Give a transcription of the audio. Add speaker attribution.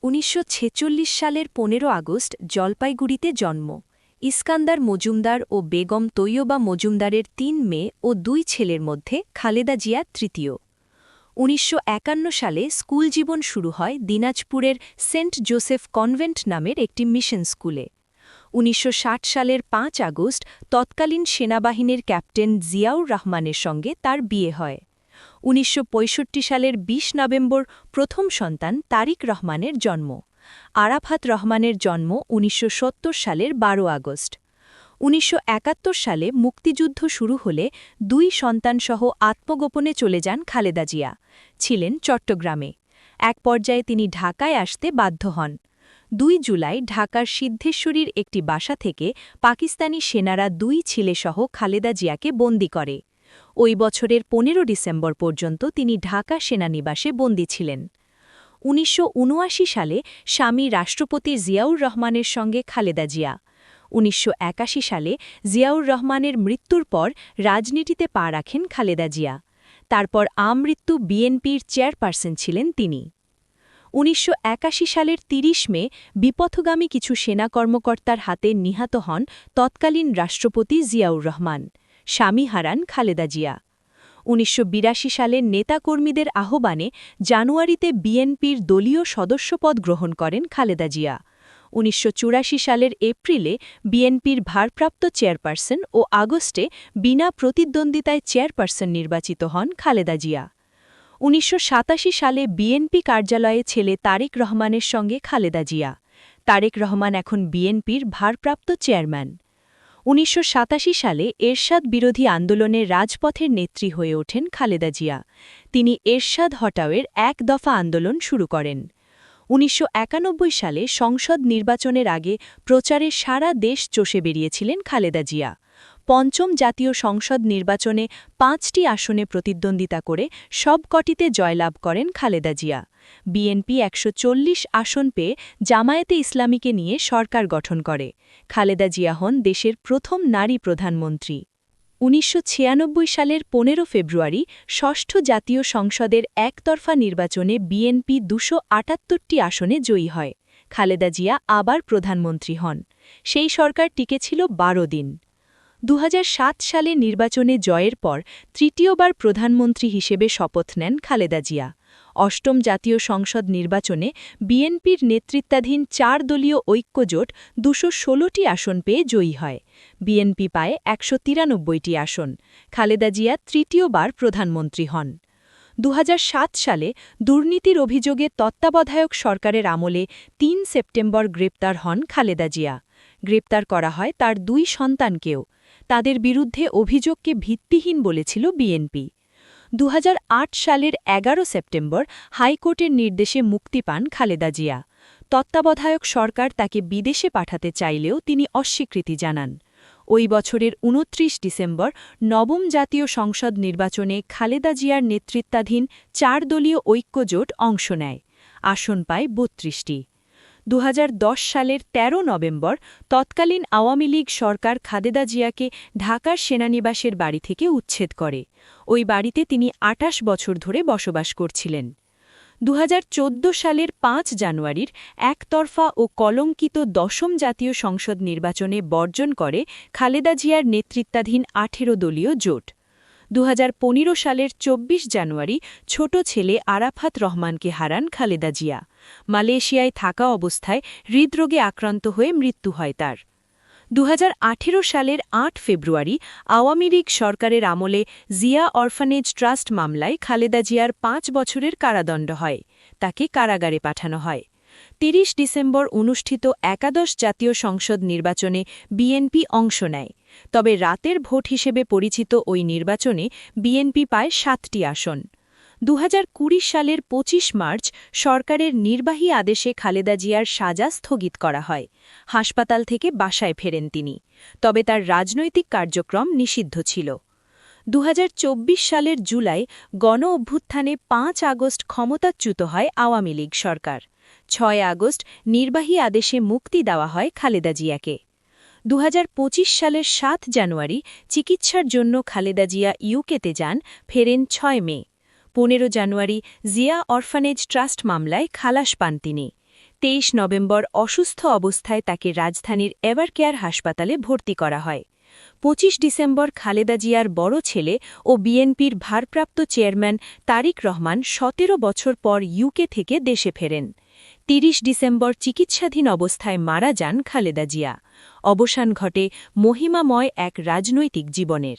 Speaker 1: ১৯৪৬ সালের ১৫ আগস্ট জলপাইগুড়িতে জন্ম। ইস্কান্দার মজুমদার ও বেগম তৈয়বা মজুমদারের ৩ মেয়ে ও ২ ছেলের মধ্যে খালেদা জিয়া তৃতীয়। ১৯৫১ সালে স্কুল জীবন শুরু হয় দিনাজপুরের সেন্ট জোসেফ কনভেন্ট নামের একটি মিশন স্কুলে। ১৯৬০ সালের ৫ আগস্ট তৎকালীন সেনাবাহিনীর ক্যাপ্টেন জিয়াউর রহমানের সঙ্গে তার বিয়ে হয়। ১৯৬৫ সালের ২০ নভেম্বর প্রথম সন্তান তারিক রহমানের জন্ম। আরাফাত রহমানের জন্ম ১৯৭০ সালের ১২ আগস্ট। ১৯৭১ সালে মুক্তিযুদ্ধ শুরু হলে ২ সন্তানসহ আত্মগোপনে চলে যান খালেদা জিয়া। ছিলেন চট্টগ্রামে। এক পর্যায়ে তিনি ঢাকায় আসতে বাধ্য হন। ২ জুলাই ঢাকার সিদ্ধেশ্বরীর একটি বাসা থেকে পাকিস্তানি সেনারা ২ ছেলেসহ খালেদা জিয়াকে বন্দী করে। ওই বছরের ১৫ ডিসেম্বর পর্যন্ত তিনি ঢাকা সেনানিবাসে বন্দী ছিলেন। ১৯৭৯ সালে স্বামী রাষ্ট্রপতি জিয়াউর রহমানের সঙ্গে খালেদা জিয়া। ১৯৮১ সালে জিয়াউর রহমানের মৃত্যুর পর রাজনীতিতে পা রাখেন খালেদা জিয়া। তারপর আমৃত্যু বিএনপির চেয়ারপারসন ছিলেন তিনি। ১৯৮১ সালের ৩০ মে বিপথগামী কিছু সেনা কর্মকর্তার হাতে নিহত হন তৎকালীন রাষ্ট্রপতি জিয়াউর রহমান। স্বামী হারান খালেদা জিয়া। ১৯৮২ সালে নেতাকর্মীদের আহ্বানে জানুয়ারিতে বিএনপির দলীয় সদস্যপদ গ্রহণ করেন খালেদা জিয়া। ১৯৮৪ সালের এপ্রিলে বিএনপির ভারপ্রাপ্ত চেয়ারপারসন ও আগস্টে বিনা প্রতিদ্বন্দ্বিতায় চেয়ারপারসন নির্বাচিত হন খালেদা জিয়া। ১৯৮৭ সালে বিএনপি কার্যালয়ে ছেলে তারেক রহমানের সঙ্গে খালেদা জিয়া। তারেক রহমান এখন বিএনপির ভারপ্রাপ্ত চেয়ারম্যান। ১৯৮৭ সালে এরশাদ বিরোধী আন্দোলনে রাজপথের নেত্রী হয়ে ওঠেন খালেদা জিয়া। তিনি এরশাদ হটাওয়ের ১ দফা আন্দোলন শুরু করেন। ১৯৯১ সালে সংসদ নির্বাচনের আগে প্রচারে সারা দেশ চষে বেরিয়েছিলেন খালেদা জিয়া। পঞ্চম জাতীয় সংসদ নির্বাচনে ৫টি আসনে প্রতিদ্বন্দ্বিতা করে সবকটিতে জয়লাভ করেন খালেদা জিয়া। বিএনপি ১৪০ আসন পেয়ে জামায়াতে ইসলামীকে নিয়ে সরকার গঠন করে। খালেদা জিয়া হন দেশের প্রথম নারী প্রধানমন্ত্রী। ১৯৯৬ সালের ১৫ ফেব্রুয়ারি ষষ্ঠ জাতীয় সংসদের একতরফা নির্বাচনে বিএনপি ২৭৮টি আসনে জয়ী হয়। খালেদা জিয়া আবার প্রধানমন্ত্রী হন। সেই সরকার টিকেছিল ১২ দিন। ২০০৭ সালে নির্বাচনে জয়ের পর তৃতীয়বার প্রধানমন্ত্রী হিসেবে শপথ নেন খালেদা জিয়া। অষ্টম জাতীয় সংসদ নির্বাচনে বিএনপির নেতৃত্বাধীন ৪ দলীয় ঐক্যজোট ২১৬টি আসন পেয়ে জয়ী হয়। বিএনপি পায় ১৯৩টি আসন। খালেদা জিয়া তৃতীয়বার প্রধানমন্ত্রী হন। ২০০৭ সালে দুর্নীতির অভিযোগে তত্ত্বাবধায়ক সরকারের আমলে ৩ সেপ্টেম্বর গ্রেপ্তার হন খালেদা জিয়া। গ্রেপ্তার করা হয় তার ২ সন্তানকেও। তাদের বিরুদ্ধে অভিযোগকে ভিত্তিহীন বলেছিল বিএনপি। ২০০৮ সালের ১১ সেপ্টেম্বর হাইকোর্টের নির্দেশে মুক্তি পান খালেদা জিয়া। তত্ত্বাবধায়ক সরকার তাকে বিদেশে পাঠাতে চাইলেও তিনি অস্বীকৃতি জানান। ওই বছরের ২৯ ডিসেম্বর নবম জাতীয় সংসদ নির্বাচনে খালেদা জিয়ার নেতৃত্বাধীন ৪ দলীয় ঐক্যজোট অংশ নেয়। আসন পায় ৩২টি। ২০১০ সালের ১৩ নভেম্বর তৎকালীন আওয়ামী লীগ সরকার খালেদা জিয়াকে ঢাকার সেনানিবাসের বাড়ি থেকে উচ্ছেদ করে। ওই বাড়িতে তিনি ২৮ বছর ধরে বসবাস করছিলেন। ২০১৪ সালের ৫ জানুয়ারির একতরফা ও কলঙ্কিত দশম জাতীয় সংসদ নির্বাচনে বর্জন করে খালেদা জিয়ার নেতৃত্বাধীন ১৮ দলীয় জোট। ২০১৫ সালের ২৪ জানুয়ারি ছোট ছেলে আরাফাত রহমানকে হারান খালেদা জিয়া। মালয়েশিয়ায় থাকা অবস্থায় হৃদরোগে আক্রান্ত হয়ে মৃত্যু হয় তার। ২০১৮ সালের ৮ ফেব্রুয়ারি আওয়ামী লীগ সরকারের আমলে জিয়া অরফানেজ ট্রাস্ট মামলায় খালেদা জিয়ার ৫ বছরের কারাদণ্ড হয়। তাকে কারাগারে পাঠানো হয়। ৩০ ডিসেম্বর অনুষ্ঠিত একাদশ জাতীয় সংসদ নির্বাচনে বিএনপি অংশ নেয়। তবে রাতের ভোট হিসেবে পরিচিত ওই নির্বাচনে বিএনপি পায় ৭টি আসন। ২০২০ সালের ২৫ মার্চ সরকারের নির্বাহী আদেশে খালেদা জিয়ার সাজা স্থগিত করা হয়। হাসপাতাল থেকে বাসায় ফেরেন তিনি। তবে তার রাজনৈতিক কার্যক্রম নিষিদ্ধ ছিল। ২০২৪ সালের জুলাই গণ অভ্যুত্থানে ৫ আগস্ট ক্ষমতাচ্যুত হয় আওয়ামী লীগ সরকার। ৬ আগস্ট নির্বাহী আদেশে মুক্তি দেওয়া হয় খালেদা জিয়াকে। ২০২৫ সালের ৭ জানুয়ারি চিকিৎসার জন্য খালেদা জিয়া ইউকেতে যান, ফেরেন ৬ মে। ১৫ জানুয়ারি জিয়া অরফানেজ ট্রাস্ট মামলায় খালাস পান তিনি। 23 নভেম্বর অসুস্থ অবস্থায় তাকে রাজধানীর এভারকেয়ার হাসপাতালে ভর্তি করা হয়। 25 ডিসেম্বর খালেদা জিয়ার বড় ছেলে ও বিএনপির ভারপ্রাপ্ত চেয়ারম্যান তারিক রহমান 17 বছর পর ইউকে থেকে দেশে ফেরেন। 30 ডিসেম্বর চিকিৎসাধীন অবস্থায় মারা যান খালেদা জিয়া। অবসান ঘটে মহিমাময় এক রাজনৈতিক জীবনের।